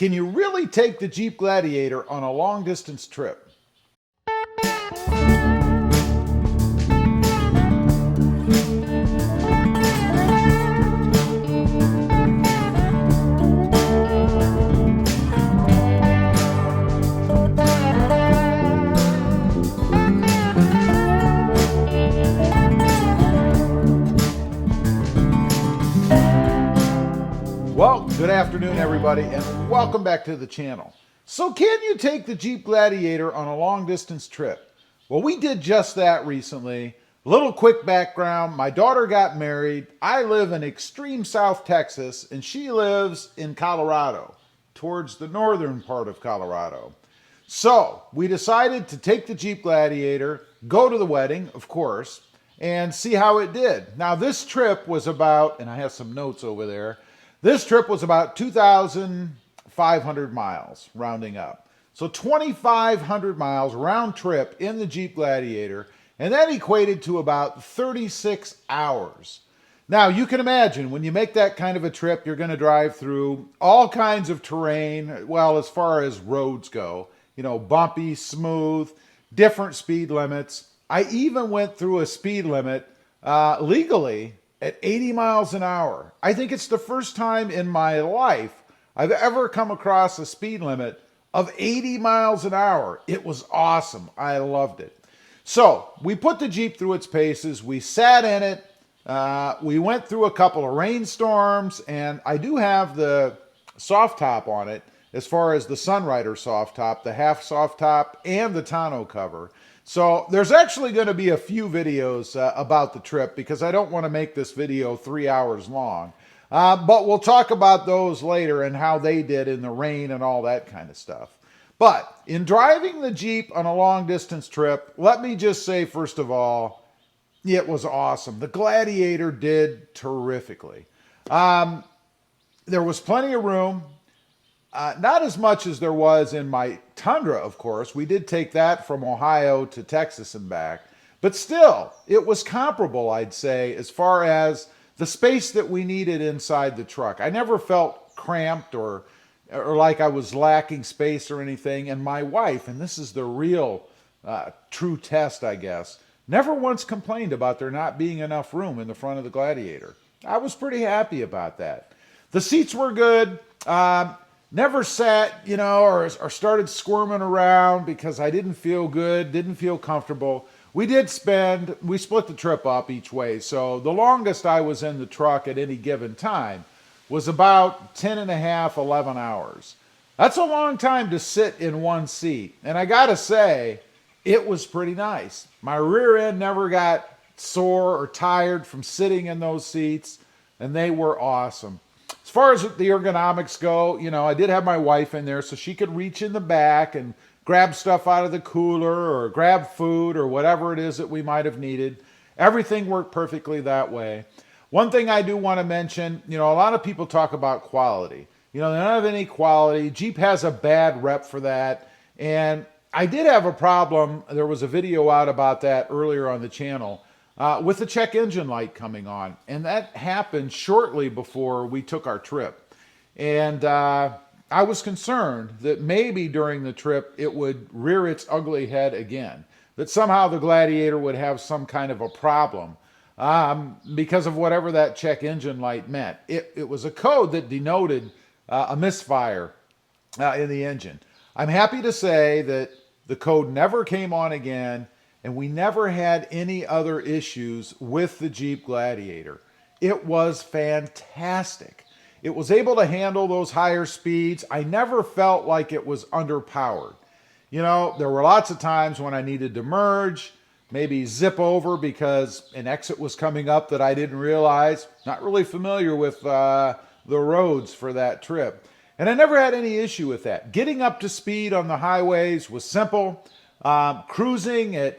Can you really take the Jeep Gladiator on a long distance trip? Well, good afternoon, everybody, and welcome back to the channel. So can you take the Jeep Gladiator on a long-distance trip? Well, we did just that recently. A little quick background. My daughter got married. I live in extreme South Texas, and she lives in Colorado, towards the northern part of Colorado. So we decided to take the Jeep Gladiator, go to the wedding, of course, and see how it did. Now, this trip was about, and I have some notes over there, this trip was about 2,500 miles, rounding up. So 2,500 miles round trip in the Jeep Gladiator, and that equated to about 36 hours. Now, you can imagine when you make that kind of a trip, you're going to drive through all kinds of terrain, well, as far as roads go, you know, bumpy, smooth, different speed limits. I even went through a speed limit legally at 80 miles an hour. I think it's the first time in my life I've ever come across a speed limit of 80 miles an hour. It was awesome. I loved it. So we put the Jeep through its paces. We sat in it. We went through a couple of rainstorms, and I do have the soft top on it as far as the Sunrider soft top, the half soft top, and the tonneau cover. So there's actually going to be a few videos about the trip because I don't want to make this video 3 hours long. But we'll talk about those later and how they did in the rain and all that kind of stuff. But in driving the Jeep on a long distance trip, let me just say, first of all, it was awesome. The Gladiator did terrifically. There was plenty of room. Not as much as there was in my Tundra, of course. We did take that from Ohio to Texas and back. But still, it was comparable, I'd say, as far as the space that we needed inside the truck. I never felt cramped or like I was lacking space or anything. And my wife, and this is the real true test, I guess, never once complained about there not being enough room in the front of the Gladiator. I was pretty happy about that. The seats were good. Never sat, you know, or started squirming around because I didn't feel good, didn't feel comfortable. We split the trip up each way. So the longest I was in the truck at any given time was about 10 and a half, 11 hours. That's a long time to sit in one seat. And I gotta say, it was pretty nice. My rear end never got sore or tired from sitting in those seats, and they were awesome. As far as the ergonomics go, you know, I did have my wife in there so she could reach in the back and grab stuff out of the cooler or grab food or whatever it is that we might have needed. Everything worked perfectly that way. One thing I do want to mention, you know, a lot of people talk about quality. You know, they don't have any quality. Jeep has a bad rep for that. And I did have a problem. There was a video out about that earlier on the channel. With the check engine light coming on. And that happened shortly before we took our trip. And I was concerned that maybe during the trip it would rear its ugly head again. That somehow the Gladiator would have some kind of a problem because of whatever that check engine light meant. It was a code that denoted a misfire in the engine. I'm happy to say that the code never came on again, and we never had any other issues with the Jeep Gladiator. It was fantastic. It was able to handle those higher speeds. I never felt like it was underpowered. You know, there were lots of times when I needed to merge, maybe zip over because an exit was coming up that I didn't realize. Not really familiar with the roads for that trip. And I never had any issue with that. Getting up to speed on the highways was simple. Cruising at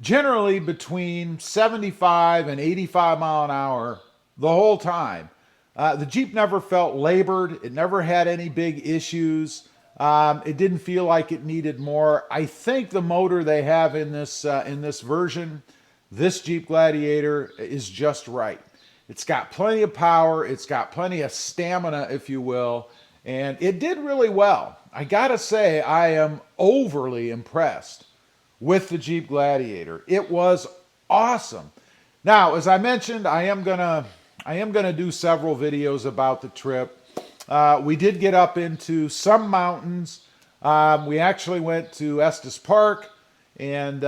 generally between 75 and 85 mile an hour the whole time. The Jeep never felt labored. It never had any big issues. It didn't feel like it needed more. I think the motor they have in this version, this Jeep Gladiator, is just right. It's got plenty of power. It's got plenty of stamina, if you will. and it did really well. I gotta say, I am overly impressed with the Jeep Gladiator. It was awesome. Now, as I mentioned, I am gonna do several videos about the trip. We did get up into some mountains. We actually went to Estes Park, and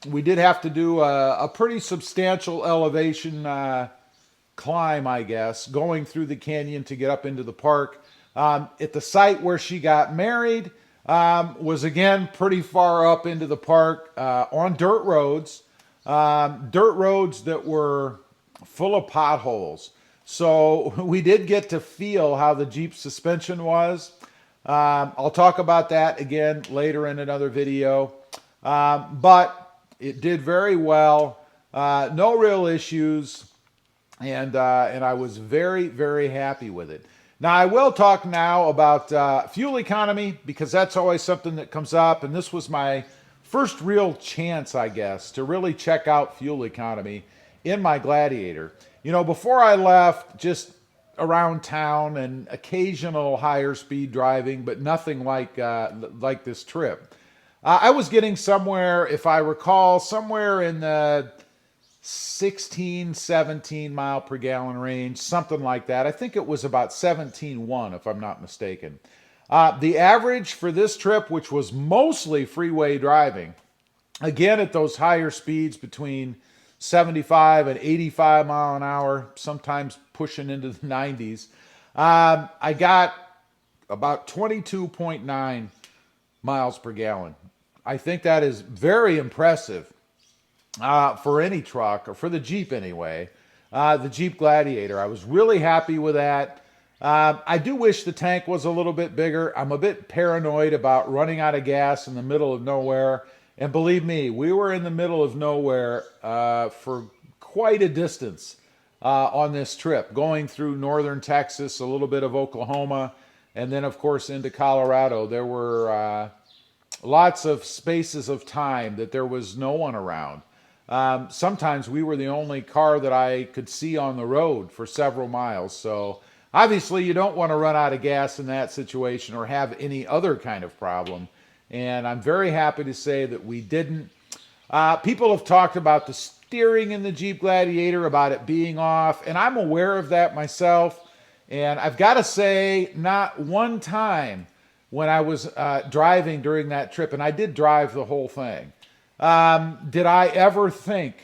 we did have to do a pretty substantial elevation climb, I guess, going through the canyon to get up into the park. At the site where she got married was, again, pretty far up into the park on dirt roads that were full of potholes. So we did get to feel how the Jeep suspension was. I'll talk about that again later in another video. But it did very well. No real issues. And I was very, very happy with it. Now, I will talk now about fuel economy, because that's always something that comes up. And this was my first real chance, I guess, to really check out fuel economy in my Gladiator. You know, before I left, just around town and occasional higher speed driving, but nothing like this trip. I was getting somewhere, if I recall, somewhere in the 16, 17 mile per gallon range, something like that. I think it was about 17.1, if I'm not mistaken. The average for this trip, which was mostly freeway driving, again at those higher speeds between 75 and 85 mile an hour, sometimes pushing into the 90s, I got about 22.9 miles per gallon. I think that is very impressive for any truck, or for the Jeep anyway. The Jeep Gladiator, I was really happy with that. I do wish the tank was a little bit bigger. I'm a bit paranoid about running out of gas in the middle of nowhere. And believe me, we were in the middle of nowhere for quite a distance on this trip, going through northern Texas, a little bit of Oklahoma, and then, of course, into Colorado. There were lots of spaces of time that there was no one around. Sometimes we were the only car that I could see on the road for several miles. So obviously you don't want to run out of gas in that situation or have any other kind of problem. And I'm very happy to say that we didn't. People have talked about the steering in the Jeep Gladiator, about it being off, and I'm aware of that myself. And I've got to say, not one time when I was driving during that trip, and I did drive the whole thing, did I ever think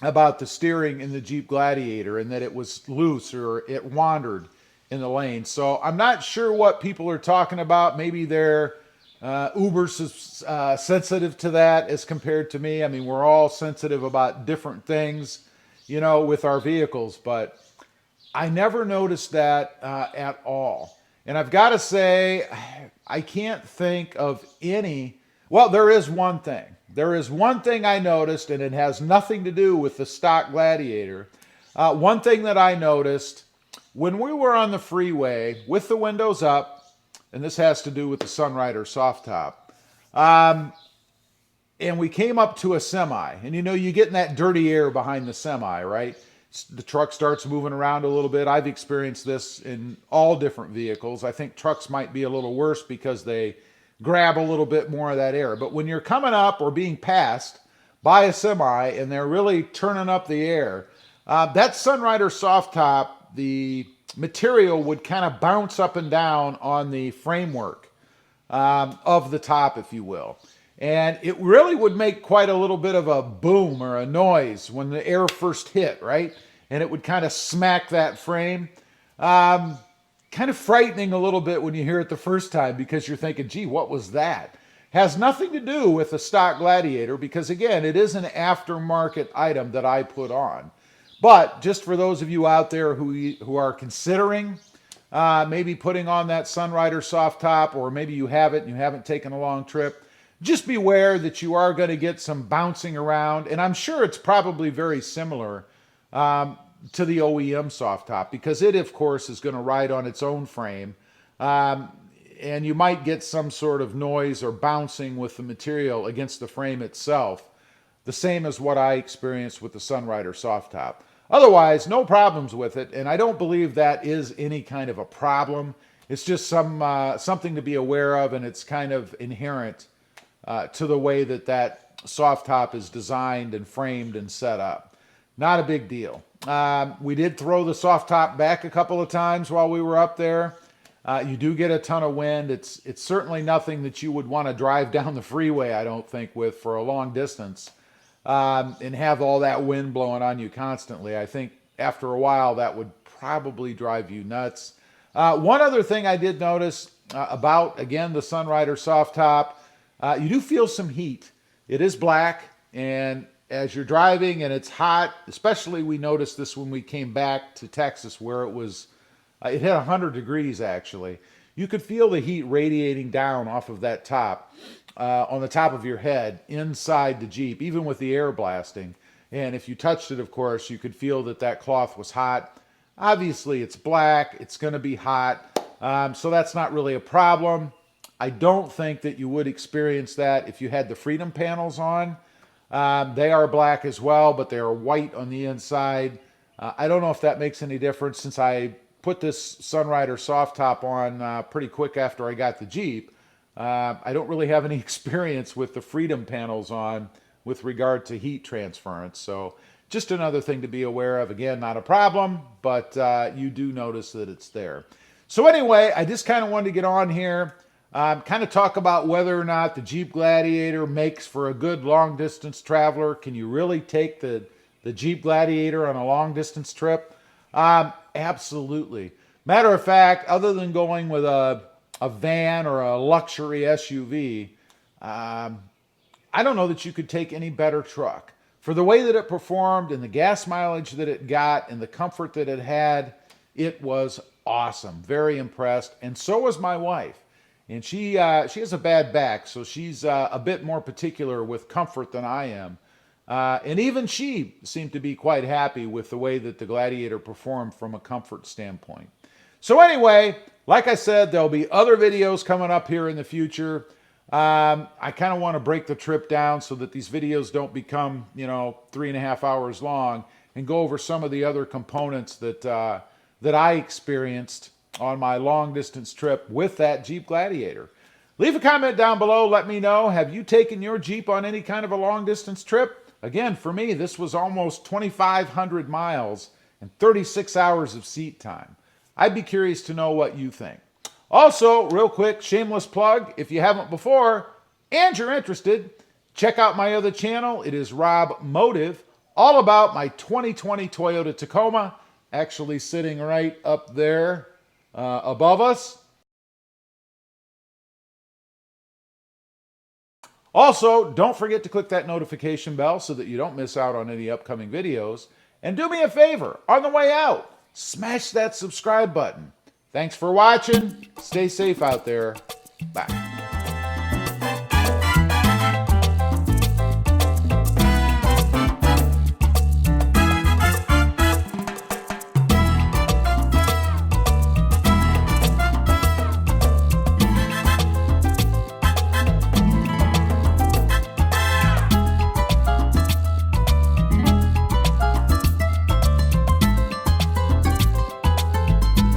about the steering in the Jeep Gladiator and that it was loose or it wandered in the lane. So I'm not sure what people are talking about. Maybe they're uber sensitive to that as compared to me. I mean, we're all sensitive about different things, you know, with our vehicles, but I never noticed that at all. And I've got to say, I can't think of any. Well, there is one thing. There is one thing I noticed, and it has nothing to do with the stock Gladiator. One thing that I noticed when we were on the freeway with the windows up, and this has to do with the Sunrider soft top, and we came up to a semi, and you know, you get in that dirty air behind the semi, right? The truck starts moving around a little bit. I've experienced this in all different vehicles. I think trucks might be a little worse because they grab a little bit more of that air. But when you're coming up or being passed by a semi and they're really turning up the air, that Sunrider soft top, the material would kind of bounce up and down on the framework of the top, if you will. And it really would make quite a little bit of a boom or a noise when the air first hit, right? And it would kind of smack that frame. Kind of frightening a little bit when you hear it the first time, because you're thinking, gee, what was that? Has nothing to do with the stock Gladiator, because again, it is an aftermarket item that I put on. But just for those of you out there who are considering maybe putting on that Sunrider soft top, or maybe you have it and you haven't taken a long trip, just beware that you are going to get some bouncing around. And I'm sure it's probably very similar to the OEM soft top, because it, of course, is going to ride on its own frame. And you might get some sort of noise or bouncing with the material against the frame itself, the same as what I experienced with the Sunrider soft top. Otherwise, no problems with it, and I don't believe that is any kind of a problem. It's just something to be aware of, and it's kind of inherent to the way that that soft top is designed and framed and set up. Not a big deal. We did throw the soft top back a couple of times while we were up there. You do get a ton of wind. It's certainly nothing that you would want to drive down the freeway, I don't think, with for a long distance and have all that wind blowing on you constantly. I think after a while that would probably drive you nuts. One other thing I did notice about, again, the Sunrider soft top, you do feel some heat. It is black, and as you're driving and it's hot, especially we noticed this when we came back to Texas where it hit 100 degrees actually. You could feel the heat radiating down off of that top, on the top of your head, inside the Jeep, even with the air blasting. And if you touched it, of course, you could feel that that cloth was hot. Obviously, it's black. It's going to be hot. So that's not really a problem. I don't think that you would experience that if you had the Freedom panels on. They are black as well, but they are white on the inside. I don't know if that makes any difference since I put this Sunrider soft top on pretty quick after I got the Jeep. I don't really have any experience with the Freedom panels on with regard to heat transference. So just another thing to be aware of. Again, not a problem, but you do notice that it's there. So anyway, I just kind of wanted to get on here, kind of talk about whether or not the Jeep Gladiator makes for a good long-distance traveler. Can you really take the Jeep Gladiator on a long-distance trip? Absolutely. Matter of fact, other than going with a van or a luxury SUV, I don't know that you could take any better truck. For the way that it performed and the gas mileage that it got and the comfort that it had, it was awesome. Very impressed. And so was my wife. And she has a bad back, so she's a bit more particular with comfort than I am. And even she seemed to be quite happy with the way that the Gladiator performed from a comfort standpoint. So anyway, like I said, there'll be other videos coming up here in the future. I kind of want to break the trip down so that these videos don't become, 3.5 hours long, and go over some of the other components that I experienced on my long distance trip with that Jeep Gladiator. Leave a comment down below. Let me know, have you taken your Jeep on any kind of a long distance trip? Again, for me, this was almost 2,500 miles and 36 hours of seat time. I'd be curious to know what you think. Also, real quick, shameless plug, if you haven't before and you're interested, check out my other channel. It is Rob Motive, all about my 2020 Toyota Tacoma, actually sitting right up there above us. Also, don't forget to click that notification bell so that you don't miss out on any upcoming videos. And do me a favor, on the way out, smash that subscribe button. Thanks for watching. Stay safe out there. Bye.